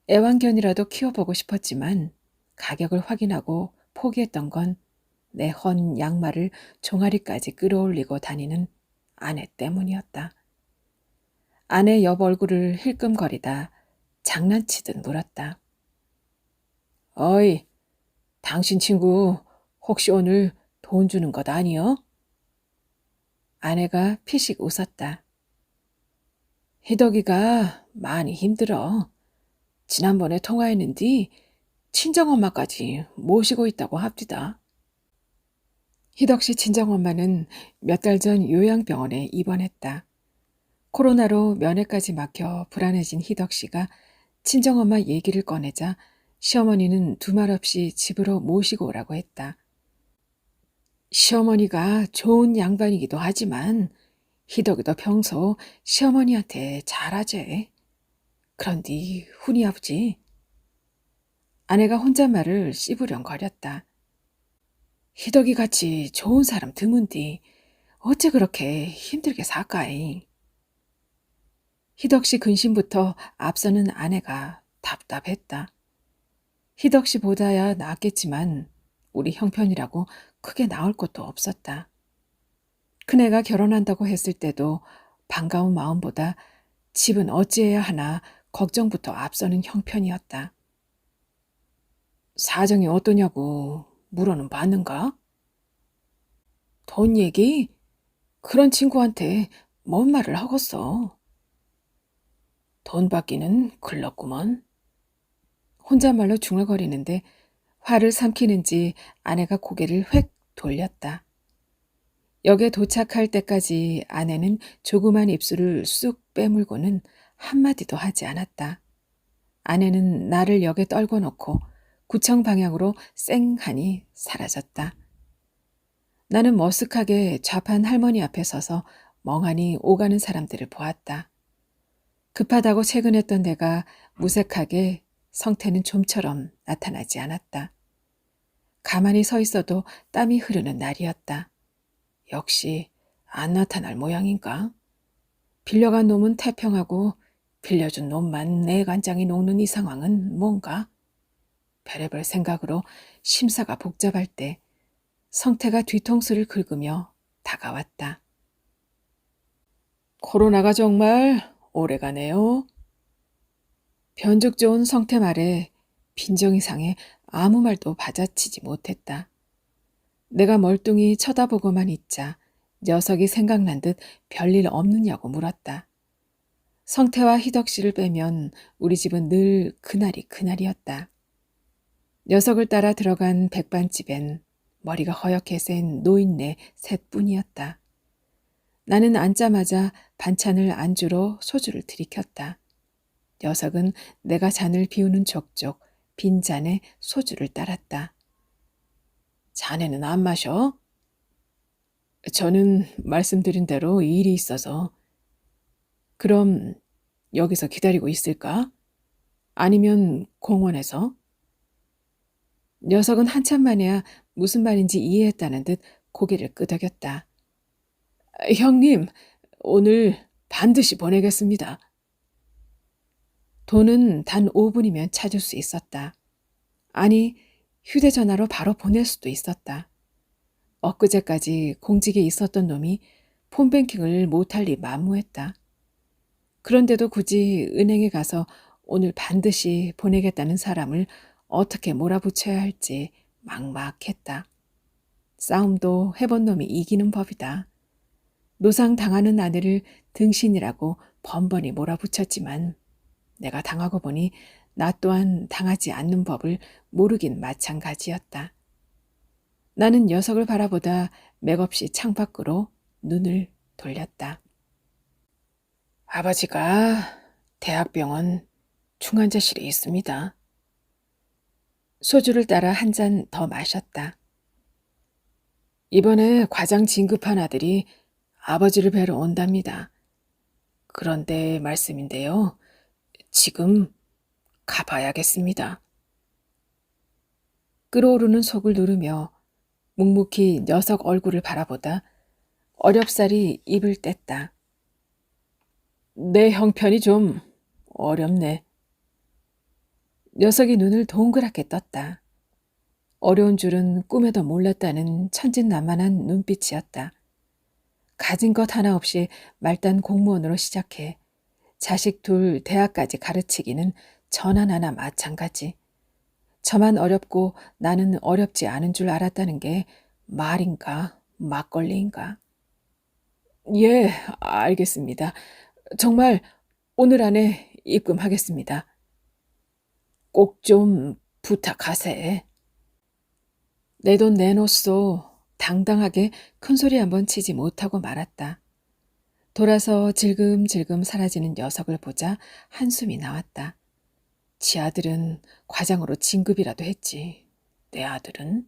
애완견이라도 키워보고 싶었지만 가격을 확인하고 포기했던 건 내 헌 양말을 종아리까지 끌어올리고 다니는 아내 때문이었다. 아내 옆 얼굴을 힐끔거리다 장난치듯 물었다. 어이, 당신 친구 혹시 오늘 돈 주는 것 아니여? 아내가 피식 웃었다. 희덕이가 많이 힘들어. 지난번에 통화했는데 친정엄마까지 모시고 있다고 합디다. 희덕 씨 친정엄마는 몇 달 전 요양병원에 입원했다. 코로나로 면회까지 막혀 불안해진 희덕 씨가 친정엄마 얘기를 꺼내자 시어머니는 두말 없이 집으로 모시고 오라고 했다. 시어머니가 좋은 양반이기도 하지만 희덕이도 평소 시어머니한테 잘하제. 그런디 훈이 아버지. 아내가 혼잣말을 씹으렁거렸다. 희덕이 같이 좋은 사람 드문디 어째 그렇게 힘들게 살까이. 희덕 씨 근심부터 앞서는 아내가 답답했다. 희덕 씨보다야 낫겠지만 우리 형편이라고 크게 나을 것도 없었다. 큰애가 결혼한다고 했을 때도 반가운 마음보다 집은 어찌해야 하나 걱정부터 앞서는 형편이었다. 사정이 어떠냐고 물어는 봤는가? 돈 얘기? 그런 친구한테 뭔 말을 하겠어. 돈 받기는 글렀구먼. 혼잣말로 중얼거리는데 화를 삼키는지 아내가 고개를 획 돌렸다. 역에 도착할 때까지 아내는 조그만 입술을 쑥 빼물고는 한마디도 하지 않았다. 아내는 나를 역에 떨궈 놓고 구청 방향으로 쌩하니 사라졌다. 나는 머쓱하게 좌판 할머니 앞에 서서 멍하니 오가는 사람들을 보았다. 급하다고 퇴근했던 내가 무색하게 성태는 좀처럼 나타나지 않았다. 가만히 서 있어도 땀이 흐르는 날이었다. 역시 안 나타날 모양인가? 빌려간 놈은 태평하고 빌려준 놈만 내간장이 녹는 이 상황은 뭔가? 별의별 생각으로 심사가 복잡할 때 성태가 뒤통수를 긁으며 다가왔다. 코로나가 정말 오래가네요. 변죽 좋은 성태 말에 빈정이 상해 아무 말도 받아치지 못했다. 내가 멀뚱히 쳐다보고만 있자 녀석이 생각난 듯 별일 없느냐고 물었다. 성태와 희덕 씨를 빼면 우리 집은 늘 그날이 그날이었다. 녀석을 따라 들어간 백반집엔 머리가 허옇게 센 노인네 셋뿐이었다. 나는 앉자마자 반찬을 안주로 소주를 들이켰다. 녀석은 내가 잔을 비우는 족족 빈 잔에 소주를 따랐다. 자네는 안 마셔? 저는 말씀드린 대로 일이 있어서. 그럼 여기서 기다리고 있을까? 아니면 공원에서? 녀석은 한참 만에야 무슨 말인지 이해했다는 듯 고개를 끄덕였다. 형님, 오늘 반드시 보내겠습니다. 돈은 단 5분이면 찾을 수 있었다. 아니, 휴대전화로 바로 보낼 수도 있었다. 엊그제까지 공직에 있었던 놈이 폰뱅킹을 못할 리 만무했다. 그런데도 굳이 은행에 가서 오늘 반드시 보내겠다는 사람을 어떻게 몰아붙여야 할지 막막했다. 싸움도 해본 놈이 이기는 법이다. 노상 당하는 아내를 등신이라고 번번이 몰아붙였지만 내가 당하고 보니 나 또한 당하지 않는 법을 모르긴 마찬가지였다. 나는 녀석을 바라보다 맥없이 창밖으로 눈을 돌렸다. 아버지가 대학병원 중환자실에 있습니다. 소주를 따라 한 잔 더 마셨다. 이번에 과장 진급한 아들이 아버지를 뵈러 온답니다. 그런데 말씀인데요. 지금 가봐야겠습니다. 끓어오르는 속을 누르며 묵묵히 녀석 얼굴을 바라보다 어렵사리 입을 뗐다. 내 형편이 좀 어렵네. 녀석이 눈을 동그랗게 떴다. 어려운 줄은 꿈에도 몰랐다는 천진난만한 눈빛이었다. 가진 것 하나 없이 말단 공무원으로 시작해 자식 둘 대학까지 가르치기는 전환 하나 마찬가지. 저만 어렵고 나는 어렵지 않은 줄 알았다는 게 말인가 막걸리인가. 예, 알겠습니다. 정말 오늘 안에 입금하겠습니다. 꼭 좀 부탁하세. 내 돈 내놓소. 당당하게 큰소리 한번 치지 못하고 말았다. 돌아서 질금질금 사라지는 녀석을 보자 한숨이 나왔다. 지 아들은 과장으로 진급이라도 했지. 내 아들은?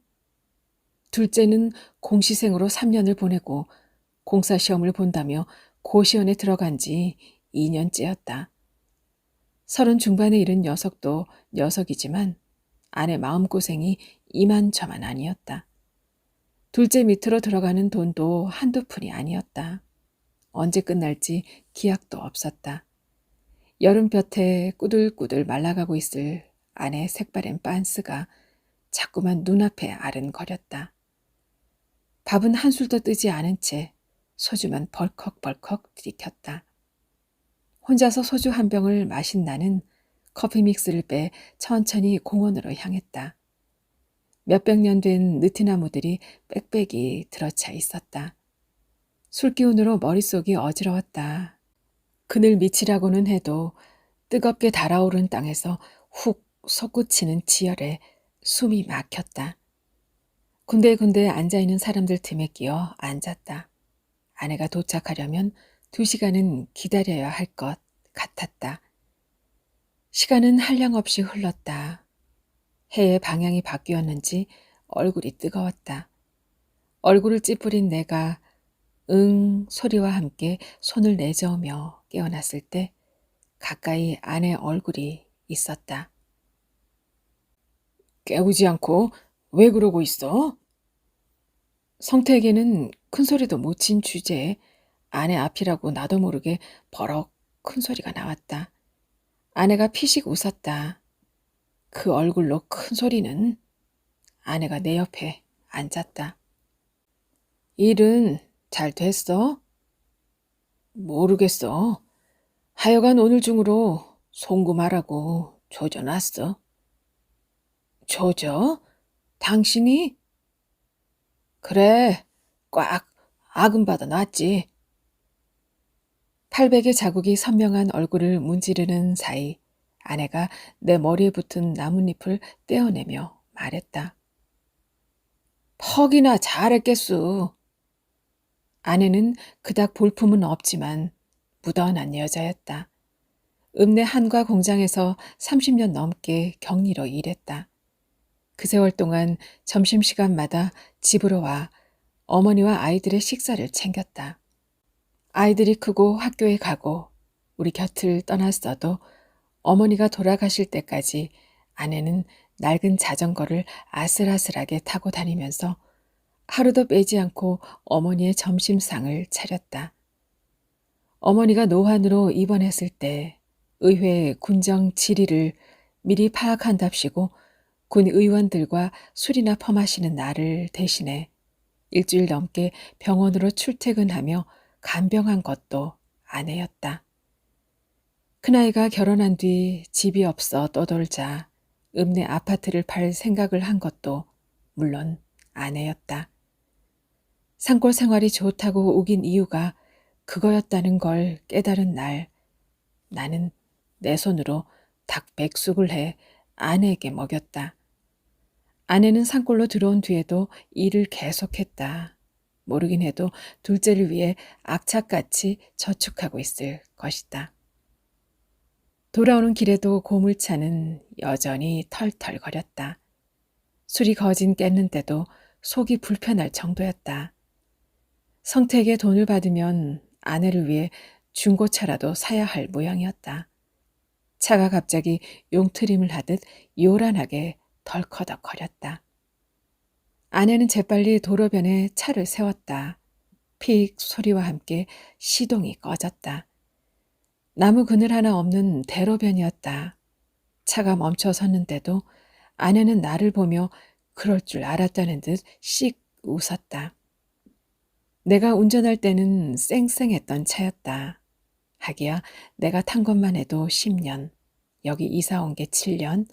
둘째는 공시생으로 3년을 보내고 공사시험을 본다며 고시원에 들어간 지 2년째였다. 30 중반에 이른 녀석도 녀석이지만 아내 마음고생이 이만저만 아니었다. 둘째 밑으로 들어가는 돈도 한두 푼이 아니었다. 언제 끝날지 기약도 없었다. 여름볕에 꾸들꾸들 말라가고 있을 아내의 색바랜 빤스가 자꾸만 눈앞에 아른거렸다. 밥은 한술도 뜨지 않은 채 소주만 벌컥벌컥 들이켰다. 혼자서 소주 한 병을 마신 나는 커피 믹스를 빼 천천히 공원으로 향했다. 몇백 년 된 느티나무들이 빽빽이 들어차 있었다. 술기운으로 머릿속이 어지러웠다. 그늘 밑이라고는 해도 뜨겁게 달아오른 땅에서 훅 솟구치는 지열에 숨이 막혔다. 군데군데 앉아있는 사람들 틈에 끼어 앉았다. 아내가 도착하려면 2시간은 기다려야 할 것 같았다. 시간은 한량없이 흘렀다. 해의 방향이 바뀌었는지 얼굴이 뜨거웠다. 얼굴을 찌푸린 내가 응 소리와 함께 손을 내저으며 깨어났을 때 가까이 아내 얼굴이 있었다. 깨우지 않고 왜 그러고 있어? 성태에게는 큰소리도 못 친 주제에 아내 앞이라고 나도 모르게 버럭 큰소리가 나왔다. 아내가 피식 웃었다. 그 얼굴로 큰소리는? 아내가 내 옆에 앉았다. 일은 잘 됐어? 모르겠어. 하여간 오늘 중으로 송금하라고 조져놨어. 조져? 당신이? 그래, 꽉 아금받아 놨지. 팔백의 자국이 선명한 얼굴을 문지르는 사이 아내가 내 머리에 붙은 나뭇잎을 떼어내며 말했다. 퍽이나 잘했겠수. 아내는 그닥 볼품은 없지만 무던한 여자였다. 읍내 한과 공장에서 30년 넘게 격리로 일했다. 그 세월 동안 점심시간마다 집으로 와 어머니와 아이들의 식사를 챙겼다. 아이들이 크고 학교에 가고 우리 곁을 떠났어도 어머니가 돌아가실 때까지 아내는 낡은 자전거를 아슬아슬하게 타고 다니면서 하루도 빼지 않고 어머니의 점심상을 차렸다. 어머니가 노환으로 입원했을 때 의회 군정 질의를 미리 파악한답시고 군 의원들과 술이나 퍼마시는 나를 대신해 일주일 넘게 병원으로 출퇴근하며 간병한 것도 아내였다. 큰아이가 결혼한 뒤 집이 없어 떠돌자 읍내 아파트를 팔 생각을 한 것도 물론 아내였다. 산골 생활이 좋다고 우긴 이유가 그거였다는 걸 깨달은 날 나는 내 손으로 닭 백숙을 해 아내에게 먹였다. 아내는 산골로 들어온 뒤에도 일을 계속했다. 모르긴 해도 둘째를 위해 악착같이 저축하고 있을 것이다. 돌아오는 길에도 고물차는 여전히 털털거렸다. 술이 거진 깼는 때도 속이 불편할 정도였다. 성택에 돈을 받으면 아내를 위해 중고차라도 사야 할 모양이었다. 차가 갑자기 용트림을 하듯 요란하게 덜커덕거렸다. 아내는 재빨리 도로변에 차를 세웠다. 픽 소리와 함께 시동이 꺼졌다. 나무 그늘 하나 없는 대로변이었다. 차가 멈춰 섰는데도 아내는 나를 보며 그럴 줄 알았다는 듯 씩 웃었다. 내가 운전할 때는 쌩쌩했던 차였다. 하기야 내가 탄 것만 해도 10년, 여기 이사 온 게 7년,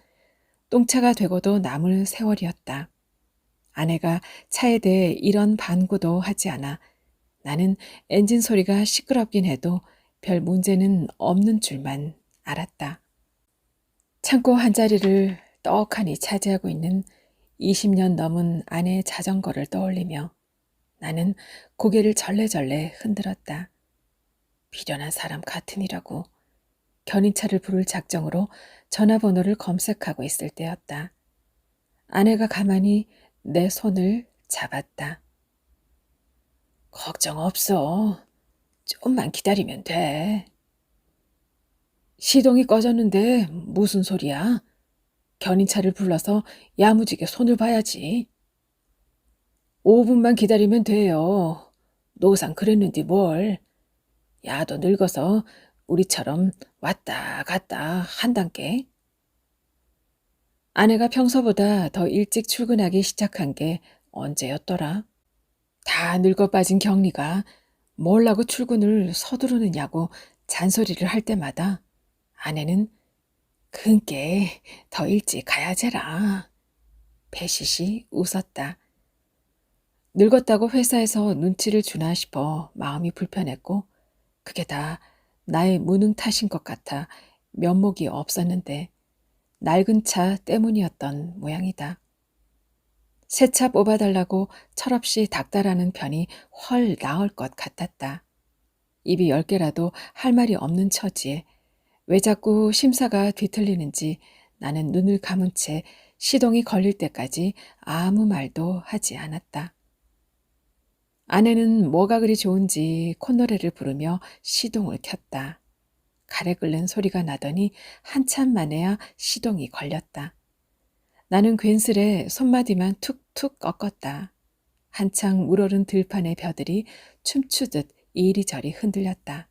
똥차가 되고도 남을 세월이었다. 아내가 차에 대해 이런 반구도 하지 않아 나는 엔진 소리가 시끄럽긴 해도 별 문제는 없는 줄만 알았다. 창고 한 자리를 떡하니 차지하고 있는 20년 넘은 아내의 자전거를 떠올리며 나는 고개를 절레절레 흔들었다. 미련한 사람 같으니라고. 견인차를 부를 작정으로 전화번호를 검색하고 있을 때였다. 아내가 가만히 내 손을 잡았다. 걱정 없어. 좀만 기다리면 돼. 시동이 꺼졌는데 무슨 소리야? 견인차를 불러서 야무지게 손을 봐야지. 5분만 기다리면 돼요. 노상 그랬는데 뭘. 야도 늙어서 우리처럼 왔다 갔다 한단께. 아내가 평소보다 더 일찍 출근하기 시작한 게 언제였더라? 다 늙어 빠진 경리가 뭘라고 출근을 서두르느냐고 잔소리를 할 때마다 아내는 그게 더 일찍 가야제라. 배시시 웃었다. 늙었다고 회사에서 눈치를 주나 싶어 마음이 불편했고 그게 다 나의 무능 탓인 것 같아 면목이 없었는데 낡은 차 때문이었던 모양이다. 새 차 뽑아달라고 철없이 닥달하는 편이 훨 나을 것 같았다. 입이 10개라도 할 말이 없는 처지에 왜 자꾸 심사가 뒤틀리는지 나는 눈을 감은 채 시동이 걸릴 때까지 아무 말도 하지 않았다. 아내는 뭐가 그리 좋은지 콧노래를 부르며 시동을 켰다. 가래 끓는 소리가 나더니 한참 만에야 시동이 걸렸다. 나는 괜스레 손마디만 툭툭 꺾었다. 한창 물오른 들판의 벼들이 춤추듯 이리저리 흔들렸다.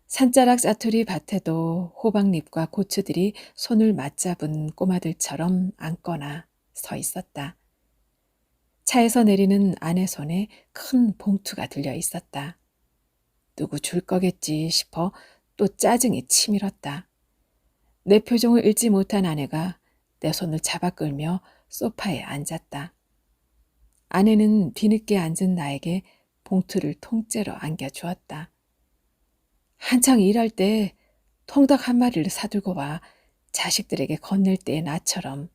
산자락 짜투리 밭에도 호박잎과 고추들이 손을 맞잡은 꼬마들처럼 앉거나 서 있었다. 차에서 내리는 아내 손에 큰 봉투가 들려 있었다. 누구 줄 거겠지 싶어 또 짜증이 치밀었다. 내 표정을 읽지 못한 아내가 내 손을 잡아 끌며 소파에 앉았다. 아내는 뒤늦게 앉은 나에게 봉투를 통째로 안겨주었다. 한창 일할 때 통닭 한 마리를 사들고 와 자식들에게 건넬 때의 나처럼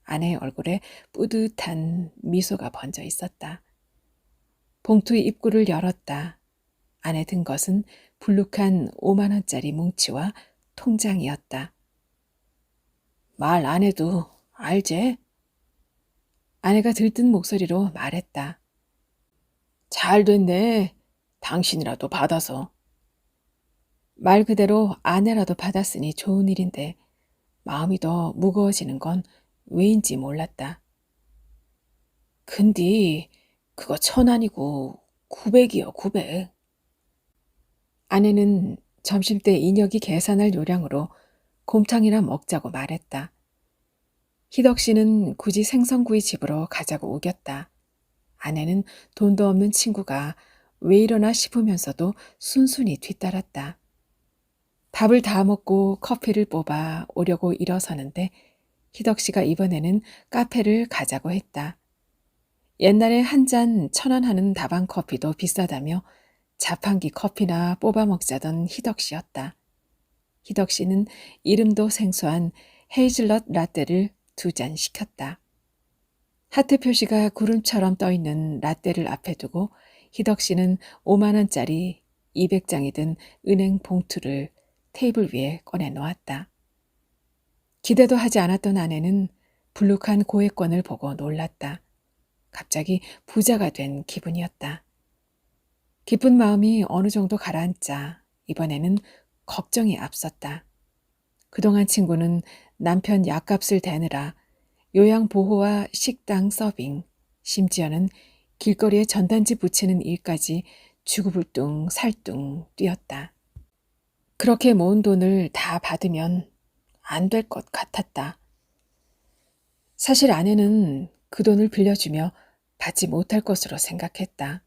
아내의 얼굴에 뿌듯한 미소가 번져 있었다. 봉투의 입구를 열었다. 안에 든 것은 불룩한 5만 원짜리 뭉치와 통장이었다. 말 안 해도 알제? 아내가 들뜬 목소리로 말했다. 잘 됐네. 당신이라도 받아서. 말 그대로 아내라도 받았으니 좋은 일인데 마음이 더 무거워지는 건 왜인지 몰랐다. 근데 그거 1,000 아니고 900이요, 900. 아내는 점심때 인혁이 계산할 요량으로 곰탕이나 먹자고 말했다. 희덕 씨는 굳이 생선구이 집으로 가자고 우겼다. 아내는 돈도 없는 친구가 왜 이러나 싶으면서도 순순히 뒤따랐다. 밥을 다 먹고 커피를 뽑아 오려고 일어서는데 희덕 씨가 이번에는 카페를 가자고 했다. 옛날에 한 잔 1,000원 하는 다방 커피도 비싸다며 자판기 커피나 뽑아 먹자던 희덕 씨였다. 희덕 씨는 이름도 생소한 헤이즐넛 라떼를 2잔 시켰다. 하트 표시가 구름처럼 떠있는 라떼를 앞에 두고 희덕 씨는 5만 원짜리 200장이 든 은행 봉투를 테이블 위에 꺼내 놓았다. 기대도 하지 않았던 아내는 불룩한 고액권을 보고 놀랐다. 갑자기 부자가 된 기분이었다. 기쁜 마음이 어느 정도 가라앉자 이번에는 걱정이 앞섰다. 그동안 친구는 남편 약값을 대느라 요양보호와 식당 서빙, 심지어는 길거리에 전단지 붙이는 일까지 주구불뚝 살뚱 뛰었다. 그렇게 모은 돈을 다 받으면 안 될 것 같았다. 사실 아내는 그 돈을 빌려주며 받지 못할 것으로 생각했다.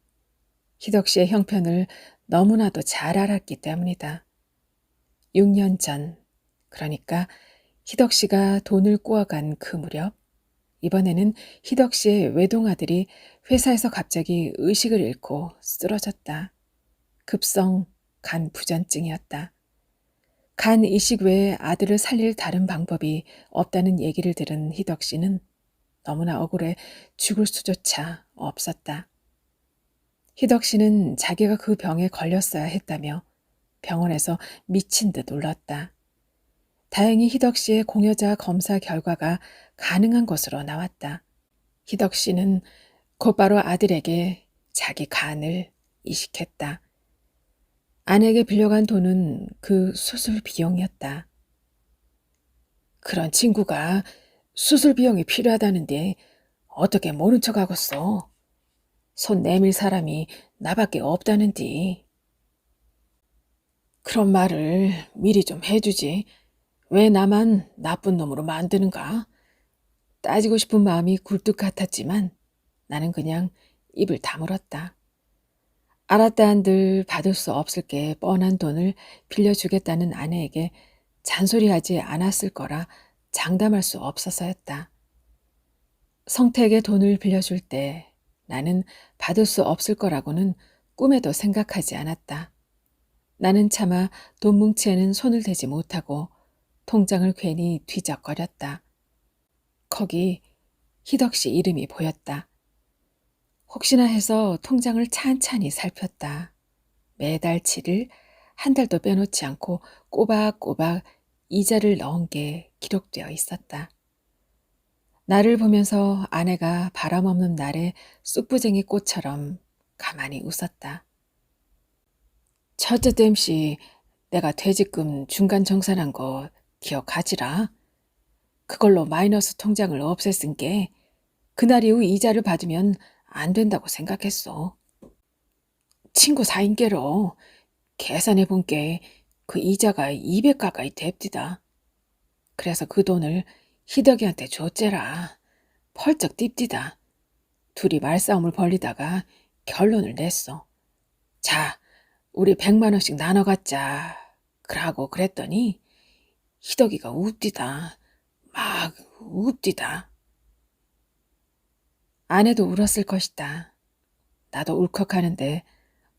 희덕 씨의 형편을 너무나도 잘 알았기 때문이다. 6년 전, 그러니까 희덕 씨가 돈을 꾸어간 그 무렵, 이번에는 희덕 씨의 외동아들이 회사에서 갑자기 의식을 잃고 쓰러졌다. 급성 간 부전증이었다. 간 이식 외에 아들을 살릴 다른 방법이 없다는 얘기를 들은 희덕 씨는 너무나 억울해 죽을 수조차 없었다. 희덕 씨는 자기가 그 병에 걸렸어야 했다며 병원에서 미친 듯 울었다. 다행히 희덕 씨의 공여자 검사 결과가 가능한 것으로 나왔다. 희덕 씨는 곧바로 아들에게 자기 간을 이식했다. 아내에게 빌려간 돈은 그 수술 비용이었다. 그런 친구가 수술 비용이 필요하다는데 어떻게 모른 척 하겠어? 손 내밀 사람이 나밖에 없다는디. 그런 말을 미리 좀 해주지. 왜 나만 나쁜 놈으로 만드는가? 따지고 싶은 마음이 굴뚝 같았지만 나는 그냥 입을 다물었다. 알았다 한들 받을 수 없을 게 뻔한 돈을 빌려주겠다는 아내에게 잔소리하지 않았을 거라 장담할 수 없어서였다. 성택에게 돈을 빌려줄 때 나는 받을 수 없을 거라고는 꿈에도 생각하지 않았다. 나는 차마 돈 뭉치에는 손을 대지 못하고 통장을 괜히 뒤적거렸다. 거기 희덕 씨 이름이 보였다. 혹시나 해서 통장을 찬찬히 살폈다. 매달치를 한 달도 빼놓지 않고 꼬박꼬박 이자를 넣은 게 기록되어 있었다. 나를 보면서 아내가 바람 없는 날에 쑥부쟁이 꽃처럼 가만히 웃었다. 첫째 땜씨 내가 퇴직금 중간 정산한 거 기억하지라. 그걸로 마이너스 통장을 없앴은 게 그날 이후 이자를 받으면 안 된다고 생각했어. 친구 사인께로 계산해 본 게 그 이자가 200 가까이 됩디다. 그래서 그 돈을 희덕이한테 줬제라. 펄쩍 뜁디다. 둘이 말싸움을 벌리다가 결론을 냈어. 자, 우리 100만 원씩 나눠 갖자. 그러고 그랬더니 희덕이가 웁디다. 막 웁디다. 아내도 울었을 것이다. 나도 울컥하는데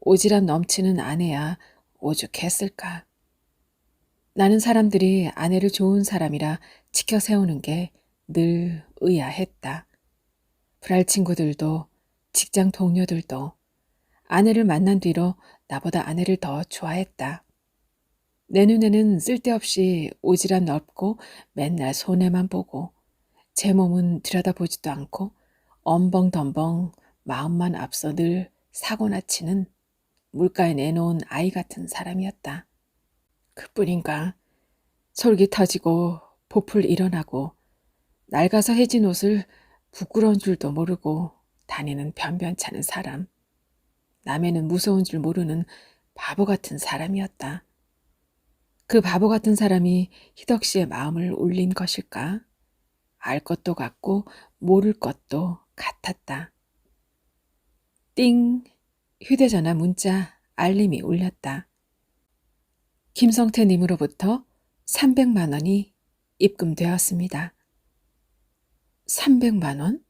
오지랖 넘치는 아내야 오죽했을까. 나는 사람들이 아내를 좋은 사람이라 지켜 세우는 게 늘 의아했다. 불알 친구들도 직장 동료들도 아내를 만난 뒤로 나보다 아내를 더 좋아했다. 내 눈에는 쓸데없이 오지랖 넓고 맨날 손해만 보고 제 몸은 들여다보지도 않고 엄벙덤벙 마음만 앞서 늘 사고나 치는 물가에 내놓은 아이 같은 사람이었다. 그뿐인가 솔깃터지고 보풀 일어나고 낡아서 해진 옷을 부끄러운 줄도 모르고 다니는 변변찮은 사람. 남에는 무서운 줄 모르는 바보 같은 사람이었다. 그 바보 같은 사람이 희덕 씨의 마음을 울린 것일까? 알 것도 같고 모를 것도 같았다. 띵! 휴대전화 문자 알림이 울렸다. 김성태님으로부터 300만 원이 입금되었습니다. 300만 원?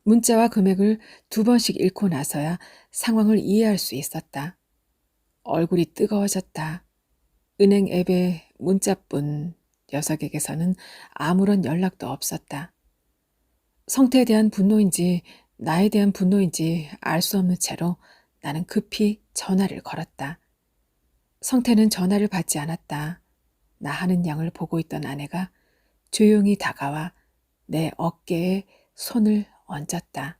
문자와 금액을 2번씩 읽고 나서야 상황을 이해할 수 있었다. 얼굴이 뜨거워졌다. 은행 앱에 문자뿐 녀석에게서는 아무런 연락도 없었다. 성태에 대한 분노인지 나에 대한 분노인지 알 수 없는 채로 나는 급히 전화를 걸었다. 성태는 전화를 받지 않았다. 나 하는 양을 보고 있던 아내가 조용히 다가와 내 어깨에 손을 얹었다.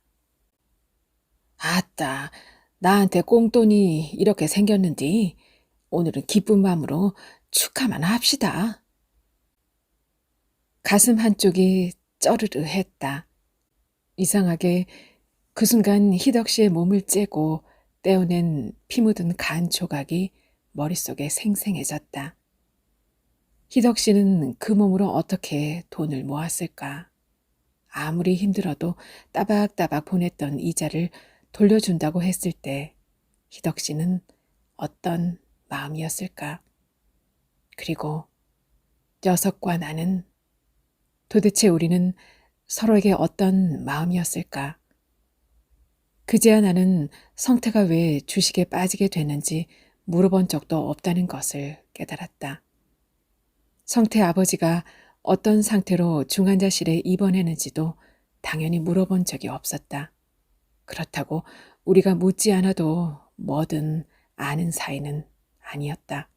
아따, 나한테 꽁돈이 이렇게 생겼는디 오늘은 기쁜 마음으로 축하만 합시다. 가슴 한쪽이 쩌르르 했다. 이상하게 그 순간 희덕 씨의 몸을 째고 떼어낸 피 묻은 간 조각이 머릿속에 생생해졌다. 희덕 씨는 그 몸으로 어떻게 돈을 모았을까? 아무리 힘들어도 따박따박 보냈던 이자를 돌려준다고 했을 때 희덕 씨는 어떤 마음이었을까? 그리고 녀석과 나는 도대체 우리는 서로에게 어떤 마음이었을까? 그제야 나는 성태가 왜 주식에 빠지게 되는지 물어본 적도 없다는 것을 깨달았다. 성태 아버지가 어떤 상태로 중환자실에 입원했는지도 당연히 물어본 적이 없었다. 그렇다고 우리가 묻지 않아도 뭐든 아는 사이는 아니었다.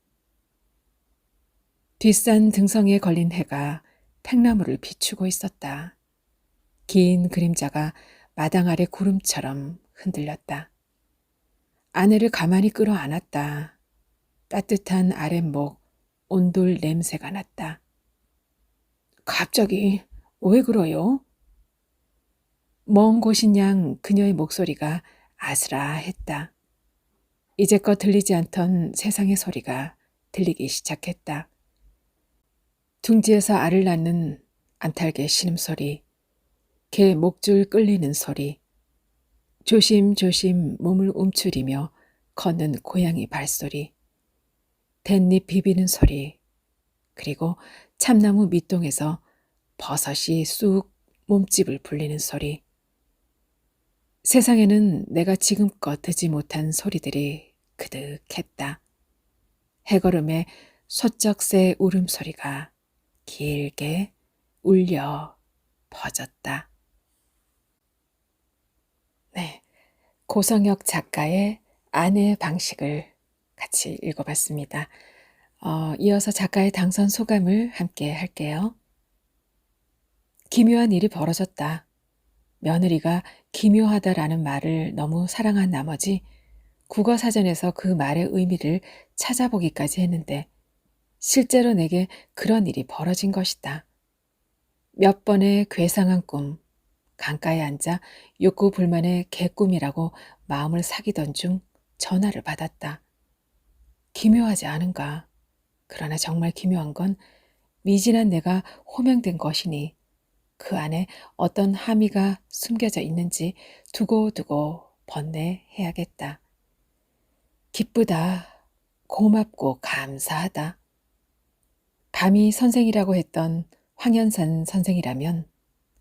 뒷산 등성이에 걸린 해가 팽나무를 비추고 있었다. 긴 그림자가 마당 아래 구름처럼 흔들렸다. 아내를 가만히 끌어안았다. 따뜻한 아랫목, 온돌 냄새가 났다. 갑자기 왜 그러요? 먼 곳인 양 그녀의 목소리가 아스라했다. 이제껏 들리지 않던 세상의 소리가 들리기 시작했다. 둥지에서 알을 낳는 안탈개 신음소리, 개 목줄 끌리는 소리, 조심조심 몸을 움츠리며 걷는 고양이 발소리, 댄잎 비비는 소리, 그리고 참나무 밑동에서 버섯이 쑥 몸집을 불리는 소리. 세상에는 내가 지금껏 듣지 못한 소리들이 그득했다. 해걸음의 소쩍새 울음소리가 길게 울려 퍼졌다. 네, 고성혁 작가의 아내의 방식을 같이 읽어봤습니다. 이어서 작가의 당선 소감을 함께 할게요. 기묘한 일이 벌어졌다. 며느리가 기묘하다라는 말을 너무 사랑한 나머지 국어사전에서 그 말의 의미를 찾아보기까지 했는데 실제로 내게 그런 일이 벌어진 것이다. 몇 번의 괴상한 꿈, 강가에 앉아 욕구 불만의 개꿈이라고 마음을 사귀던 중 전화를 받았다. 기묘하지 않은가? 그러나 정말 기묘한 건 미진한 내가 호명된 것이니 그 안에 어떤 함의가 숨겨져 있는지 두고두고 번뇌해야겠다. 기쁘다, 고맙고 감사하다. 감히 선생이라고 했던 황현산 선생이라면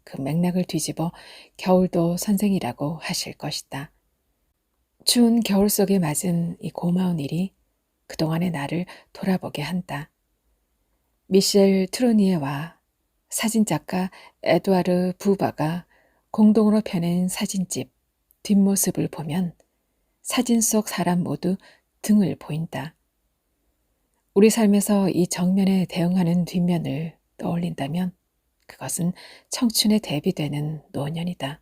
그 맥락을 뒤집어 겨울도 선생이라고 하실 것이다. 추운 겨울 속에 맞은 이 고마운 일이 그동안의 나를 돌아보게 한다. 미셸 트루니에와 사진작가 에드와르 부바가 공동으로 펴낸 사진집 뒷모습을 보면 사진 속 사람 모두 등을 보인다. 우리 삶에서 이 정면에 대응하는 뒷면을 떠올린다면 그것은 청춘에 대비되는 노년이다.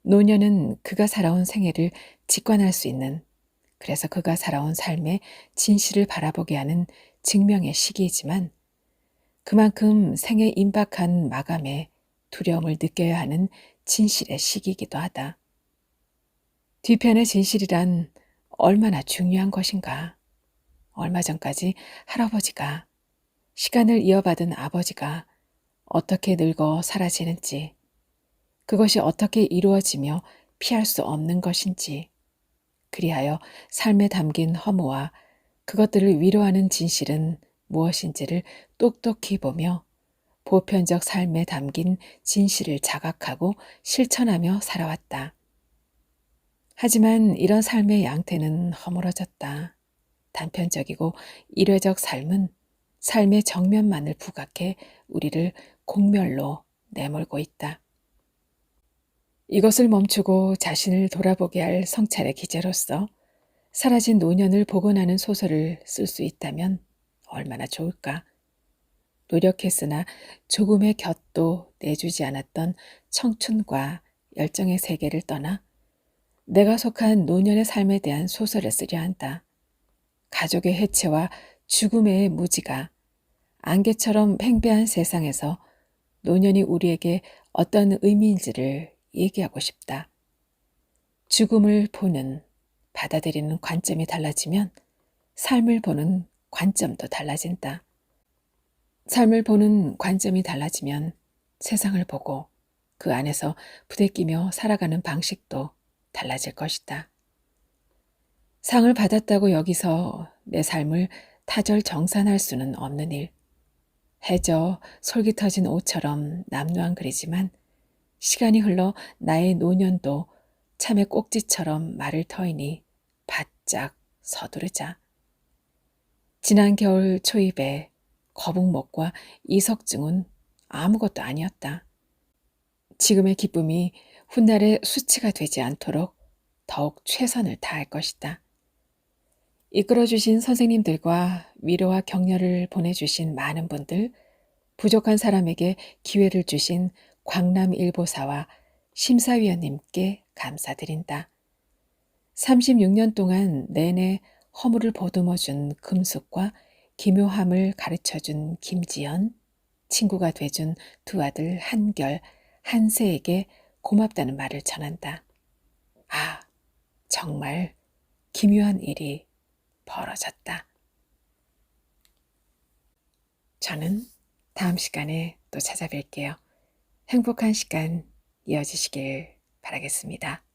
노년은 그가 살아온 생애를 직관할 수 있는, 그래서 그가 살아온 삶의 진실을 바라보게 하는 증명의 시기이지만 그만큼 생애 임박한 마감에 두려움을 느껴야 하는 진실의 시기이기도 하다. 뒤편의 진실이란 얼마나 중요한 것인가. 얼마 전까지 할아버지가, 시간을 이어받은 아버지가 어떻게 늙어 사라지는지, 그것이 어떻게 이루어지며 피할 수 없는 것인지, 그리하여 삶에 담긴 허무와 그것들을 위로하는 진실은 무엇인지를 똑똑히 보며 보편적 삶에 담긴 진실을 자각하고 실천하며 살아왔다. 하지만 이런 삶의 양태는 허물어졌다. 단편적이고 일회적 삶은 삶의 정면만을 부각해 우리를 공멸로 내몰고 있다. 이것을 멈추고 자신을 돌아보게 할 성찰의 기제로서 사라진 노년을 복원하는 소설을 쓸 수 있다면 얼마나 좋을까. 노력했으나 조금의 곁도 내주지 않았던 청춘과 열정의 세계를 떠나 내가 속한 노년의 삶에 대한 소설을 쓰려 한다. 가족의 해체와 죽음의 무지가 안개처럼 팽배한 세상에서 노년이 우리에게 어떤 의미인지를 얘기하고 싶다. 죽음을 보는, 받아들이는 관점이 달라지면 삶을 보는 관점도 달라진다. 삶을 보는 관점이 달라지면 세상을 보고 그 안에서 부대끼며 살아가는 방식도 달라질 것이다. 상을 받았다고 여기서 내 삶을 타절정산할 수는 없는 일. 해져 솔깃터진 옷처럼 남루한글이지만 시간이 흘러 나의 노년도 참외 꼭지처럼 말을 터이니 바짝 서두르자. 지난 겨울 초입에 거북목과 이석증은 아무것도 아니었다. 지금의 기쁨이 훗날의 수치가 되지 않도록 더욱 최선을 다할 것이다. 이끌어주신 선생님들과 위로와 격려를 보내주신 많은 분들, 부족한 사람에게 기회를 주신 광남일보사와 심사위원님께 감사드린다. 36년 동안 내내 허물을 보듬어준 금숙과 기묘함을 가르쳐준 김지연, 친구가 돼준 두 아들 한결, 한세에게 고맙다는 말을 전한다. 아, 정말 기묘한 일이 벌어졌다. 저는 다음 시간에 또 찾아뵐게요. 행복한 시간 이어지시길 바라겠습니다.